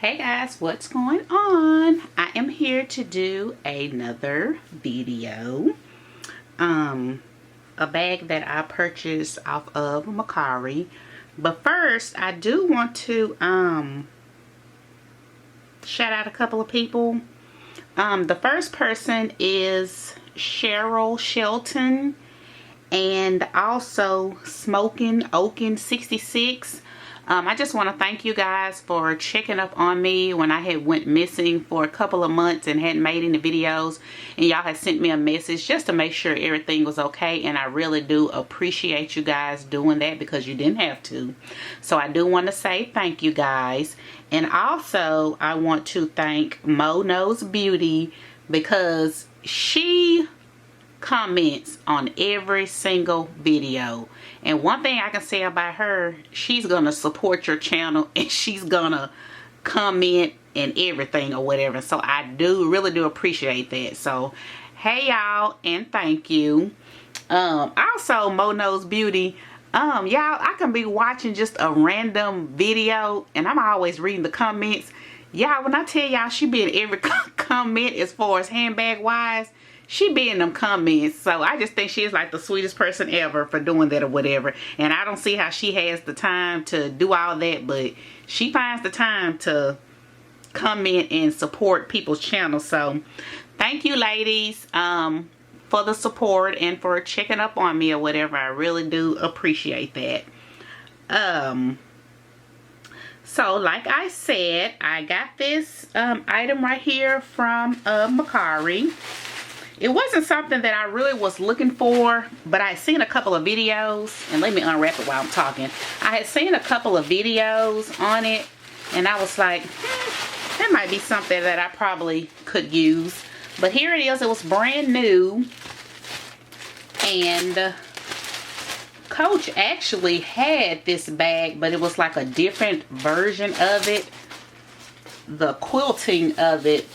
Hey guys, what's going on? I am here to do another video. A bag that I purchased off of Mercari. But first, I do want to shout out a couple of people. The first person is Cheryl Shelton and also Smoking Oaken 66. I just want to thank you guys for checking up on me when I had went missing for a couple of months and hadn't made any videos, and y'all had sent me a message just to make sure everything was okay, and I really do appreciate you guys doing that because you didn't have to. So I do want to say thank you guys. And also I want to thank Mo Knows Beauty because she comments on every single video, and one thing I can say about her, she's gonna support your channel and she's gonna comment and everything or whatever. So I really do appreciate that. So hey y'all, and thank you. Also Mo Knows Beauty, y'all, I can be watching just a random video and I'm always reading the comments. Y'all, when I tell y'all she be in every comment as far as handbag wise, she be in them comments. So I just think she is like the sweetest person ever for doing that or whatever. And I don't see how she has the time to do all that, but she finds the time to comment and support people's channels. So thank you ladies for the support and for checking up on me or whatever. I really do appreciate that. So like I said, I got this item right here from Mercari. It wasn't something that I really was looking for, but I had seen a couple of videos, and let me unwrap it while I'm talking. I had seen a couple of videos on it, and I was like, that might be something that I probably could use. But here it is. It was brand new, and Coach actually had this bag, but it was like a different version of it. The quilting of it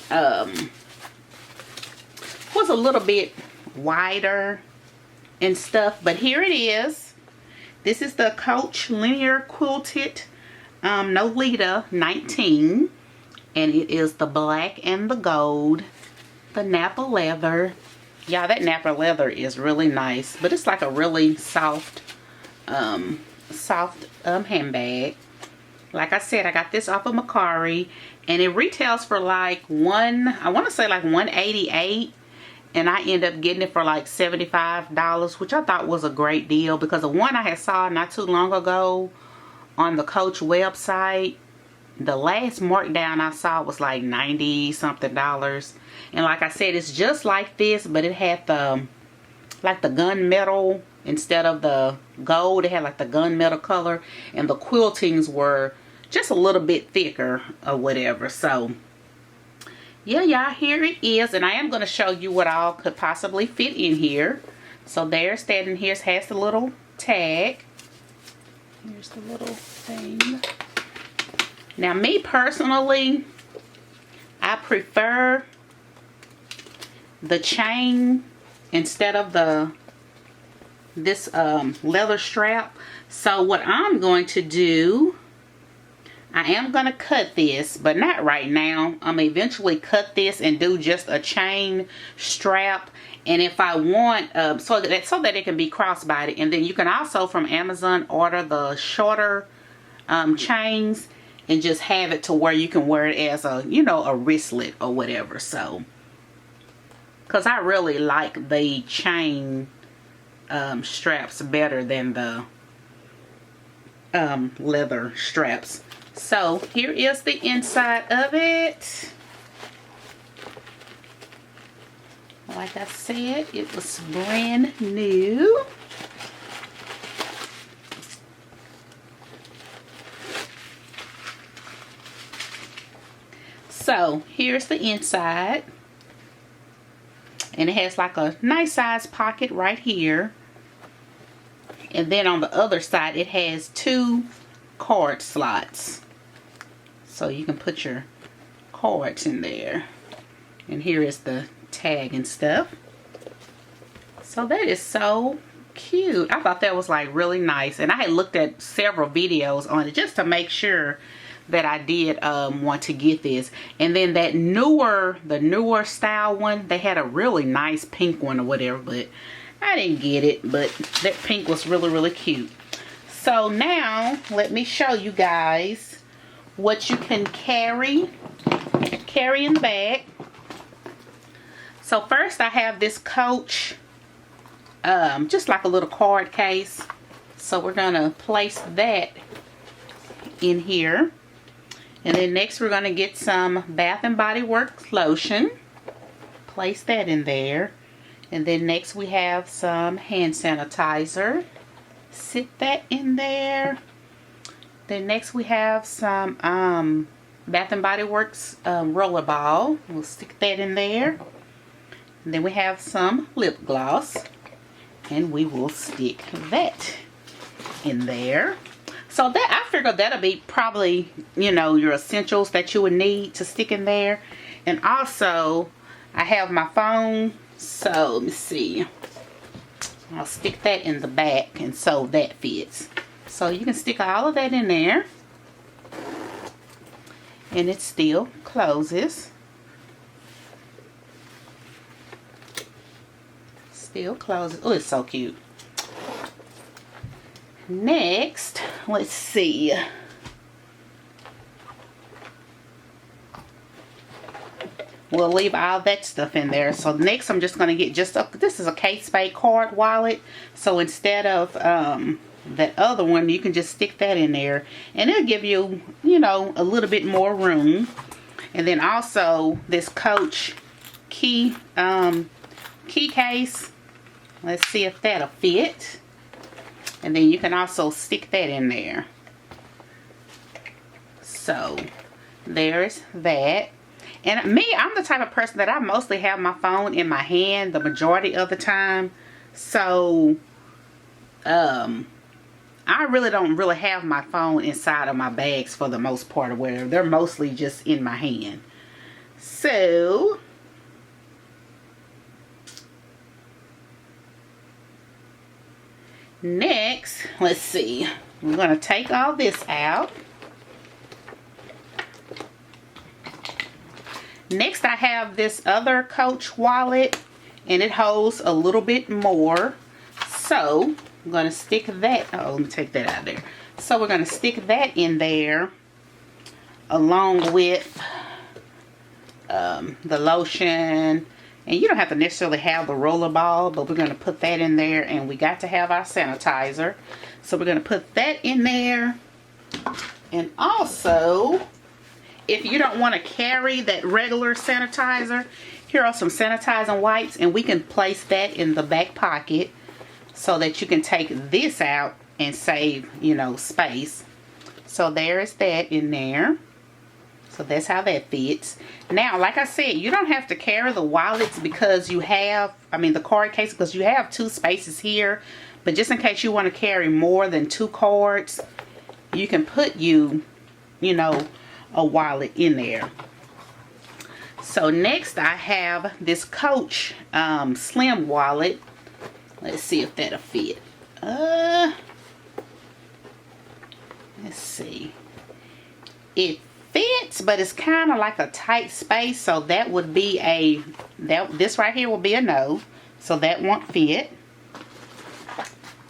was a little bit wider and stuff, but here it is. This is the Coach Linear Quilted Nolita 19, and it is the black and the gold, the Napa leather. Yeah, that Napa leather is really nice, but it's like a really soft handbag. Like I said, I got this off of Mercari, and it retails for like I want to say like $188. And I end up getting it for like $75, which I thought was a great deal because the one I had saw not too long ago on the Coach website, the last markdown I saw was like 90 something dollars. And like I said, it's just like this, but it had the like the gunmetal instead of the gold. It had like the gunmetal color, and the quiltings were just a little bit thicker or whatever. So yeah, y'all, here it is, and I am going to show you what all could possibly fit in here. So there's that, and here's has the little tag. Here's the little thing. Now, me personally, I prefer the chain instead of this leather strap. So what I'm going to do, I am going to cut this, but not right now. I'm going to eventually cut this and do just a chain strap. And if I want, so that it can be crossbody. And then you can also from Amazon order the shorter chains and just have it to where you can wear it as a, you know, a wristlet or whatever. So, because I really like the chain straps better than the leather straps. So here is the inside of it. Like I said, it was brand new. So here's the inside. And it has like a nice size pocket right here. And then on the other side, it has 2 card slots. So you can put your cards in there. And here is the tag and stuff. So that is so cute. I thought that was like really nice. And I had looked at several videos on it just to make sure that I did want to get this. And then that the newer style one, they had a really nice pink one or whatever, but I didn't get it. But that pink was really, really cute. So now let me show you guys what you can carry in the bag. So first I have this Coach, just like a little card case. So we're gonna place that in here. And then next we're gonna get some Bath and Body Works lotion. Place that in there. And then next we have some hand sanitizer. Sit that in there. Then next we have some Bath and Body Works rollerball. We'll stick that in there. And then we have some lip gloss. And we will stick that in there. So that, I figured that'll be probably, you know, your essentials that you would need to stick in there. And also, I have my phone. So, let me see. I'll stick that in the back, and so that fits. So, you can stick all of that in there. And it still closes. Still closes. Oh, it's so cute. Next, let's see. We'll leave all that stuff in there. So next I'm just going to get this is a Kate Spade card wallet. So instead of that other one, you can just stick that in there. And it'll give you, you know, a little bit more room. And then also this Coach key case. Let's see if that'll fit. And then you can also stick that in there. So there's that. And me, I'm the type of person that I mostly have my phone in my hand the majority of the time. So I really don't have my phone inside of my bags for the most part or whatever. They're mostly just in my hand. So next, let's see. We're going to take all this out. Next, I have this other Coach wallet, and it holds a little bit more. So, I'm going to stick that. Oh, let me take that out of there. So, we're going to stick that in there along with the lotion. And you don't have to necessarily have the rollerball, but we're going to put that in there. And we got to have our sanitizer. So, we're going to put that in there. And also, if you don't want to carry that regular sanitizer, here are some sanitizing wipes, and we can place that in the back pocket so that you can take this out and save, you know, space. So there's that in there. So that's how that fits. Now, like I said, you don't have to carry the wallets because you have, the card case, because you have 2 spaces here. But just in case you want to carry more than 2 cards, you can put you know, a wallet in there. So next I have this Coach slim wallet. Let's see if that'll fit. Let's see. It fits, but it's kind of like a tight space, so that would be this right here will be a no, so that won't fit.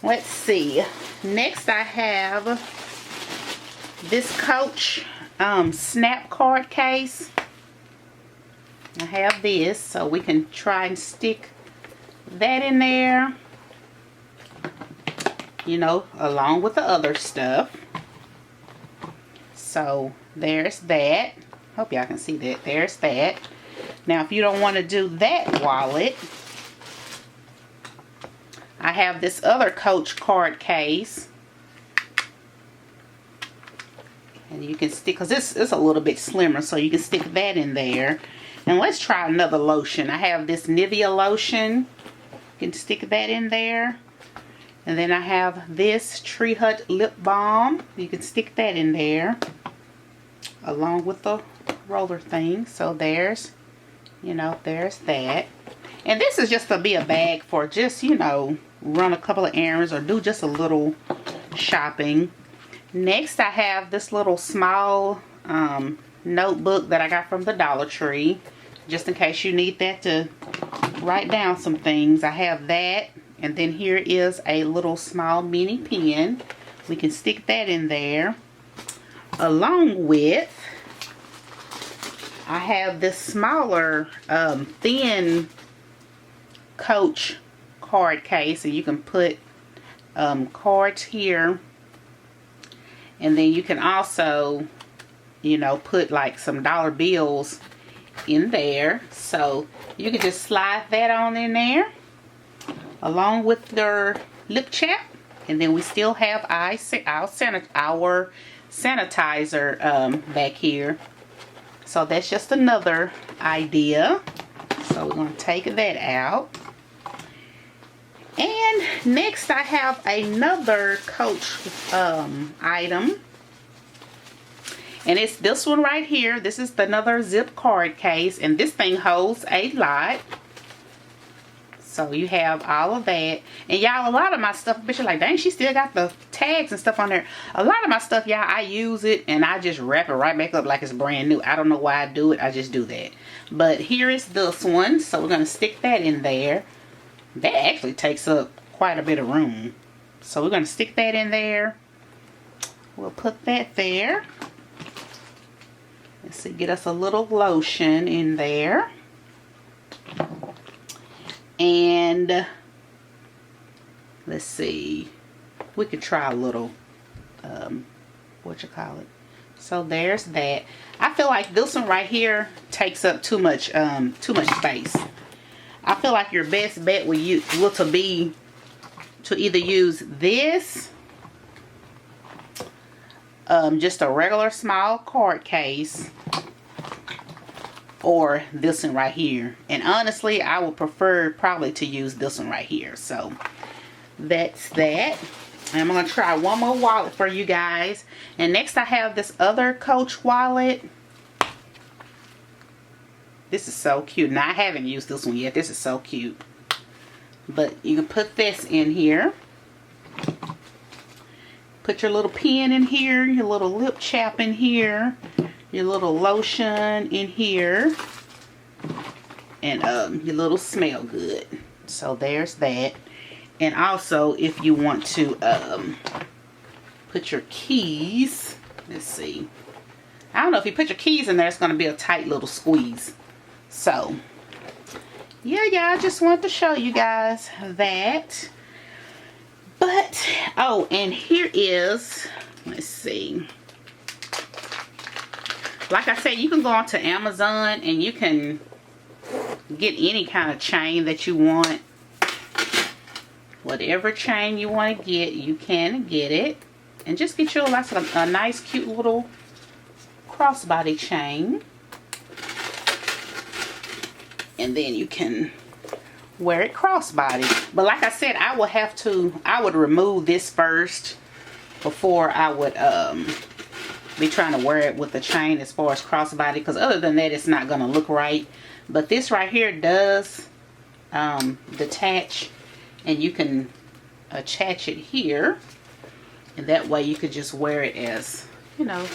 Let's see. Next I have this Coach snap card case. I have this, so we can try and stick that in there, you know, along with the other stuff. So there's that. Hope y'all can see that. There's that. Now, if you don't want to do that wallet, I have this other Coach card case. And you can stick, because this is a little bit slimmer, so you can stick that in there. And let's try another lotion. I have this Nivea lotion. You can stick that in there. And then I have this Tree Hut lip balm. You can stick that in there along with the roller thing. So there's, you know, there's that. And this is just to be a bag for just, you know, run a couple of errands or do just a little shopping. Next I have this little small notebook that I got from the Dollar Tree, just in case you need that to write down some things. I have that, and then here is a little small mini pen. We can stick that in there, along with I have this smaller thin Coach card case, and you can put cards here, and then you can also, you know, put like some dollar bills in there. So you can just slide that on in there along with your lip chap, and then we still have our sanitizer back here. So that's just another idea. So we're going to take that out. And next I have another Coach item. And it's this one right here. This is another zip card case. And this thing holds a lot. So you have all of that. And y'all, a lot of my stuff, bitch, you're like, dang, she still got the tags and stuff on there. A lot of my stuff, y'all, I use it and I just wrap it right back up like it's brand new. I don't know why I do it. I just do that. But here is this one. So we're going to stick that in there. That actually takes up quite a bit of room. So we're going to stick that in there. We'll put that there. Let's see, get us a little lotion in there. And let's see, we could try a little, so there's that. I feel like this one right here takes up too much space. I feel like your best bet will be to either use this, just a regular small card case, or this one right here. And honestly, I would prefer probably to use this one right here. So that's that. And I'm going to try one more wallet for you guys. And next I have this other Coach wallet. This is so cute. Now I haven't used this one yet. This is so cute. But you can put this in here. Put your little pen in here. Your little lip chap in here. Your little lotion in here, and your little smell good. So there's that. And also, if you want to put your keys, let's see, I don't know, if you put your keys in there, it's going to be a tight little squeeze. So yeah, I just wanted to show you guys that. But oh, and here is, let's see, like I said, you can go onto Amazon and you can get any kind of chain that you want. Whatever chain you want to get, you can get it. And just get you a nice, cute little crossbody chain. And then you can wear it crossbody. But like I said, I would remove this first before I would be trying to wear it with the chain as far as crossbody, because other than that it's not going to look right. But this right here does detach, and you can attach it here, and that way you could just wear it as, you know,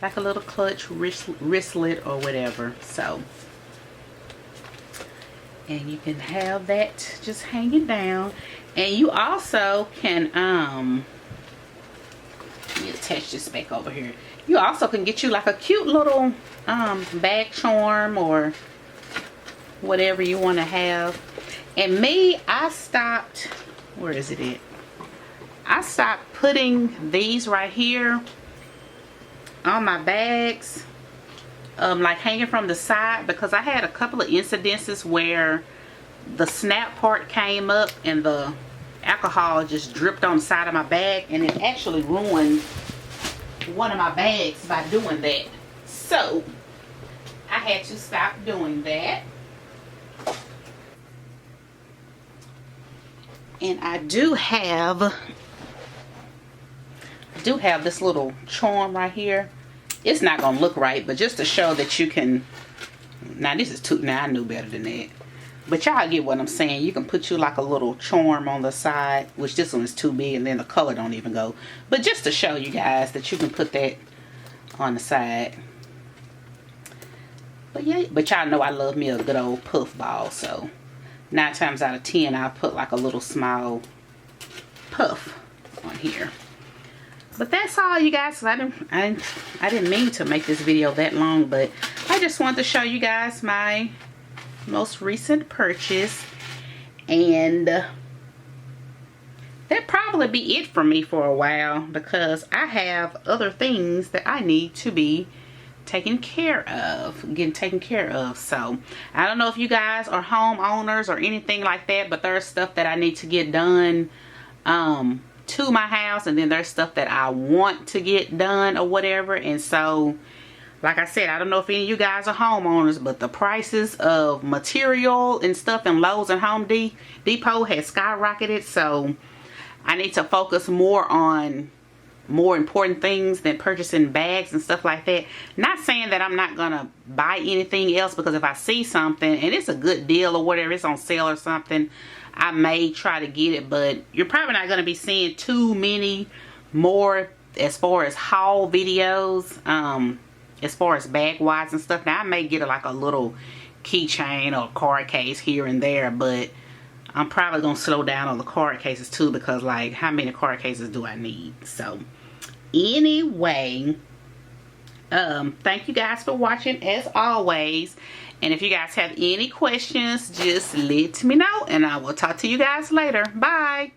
like a little clutch wristlet or whatever. So, and you can have that just hanging down. And you also can let me attach this back over here. You also can get you like a cute little bag charm or whatever you want to have. And me, I stopped, where is it at? I stopped putting these right here on my bags, like hanging from the side, because I had a couple of incidences where the snap part came up and the alcohol just dripped on the side of my bag, and it actually ruined one of my bags by doing that. So I had to stop doing that. And I do have this little charm right here. It's not gonna look right, but just to show that you can, now this is too, now I knew better than that, but y'all get what I'm saying. You can put you like a little charm on the side, which this one is too big and then the color don't even go, but just to show you guys that you can put that on the side. But yeah, but y'all know I love me a good old puff ball, so 9 times out of 10 I'll put like a little small puff on here. But that's all, you guys. I didn't mean to make this video that long, but I just wanted to show you guys my most recent purchase, and that'd probably be it for me for a while, because I have other things that I need to be getting taken care of. So I don't know if you guys are homeowners or anything like that, but there's stuff that I need to get done to my house, and then there's stuff that I want to get done or whatever. And so, like I said, I don't know if any of you guys are homeowners, but the prices of material and stuff in Lowe's and Home Depot has skyrocketed. So I need to focus more on more important things than purchasing bags and stuff like that. Not saying that I'm not gonna buy anything else, because if I see something and it's a good deal or whatever, it's on sale or something, I may try to get it. But you're probably not gonna be seeing too many more as far as haul videos, as far as bag wise and stuff. Now I may get like a little keychain or card case here and there, but I'm probably gonna slow down on the card cases too, because like, how many card cases do I need? So anyway, thank you guys for watching as always, and if you guys have any questions, just let me know, and I will talk to you guys later. Bye.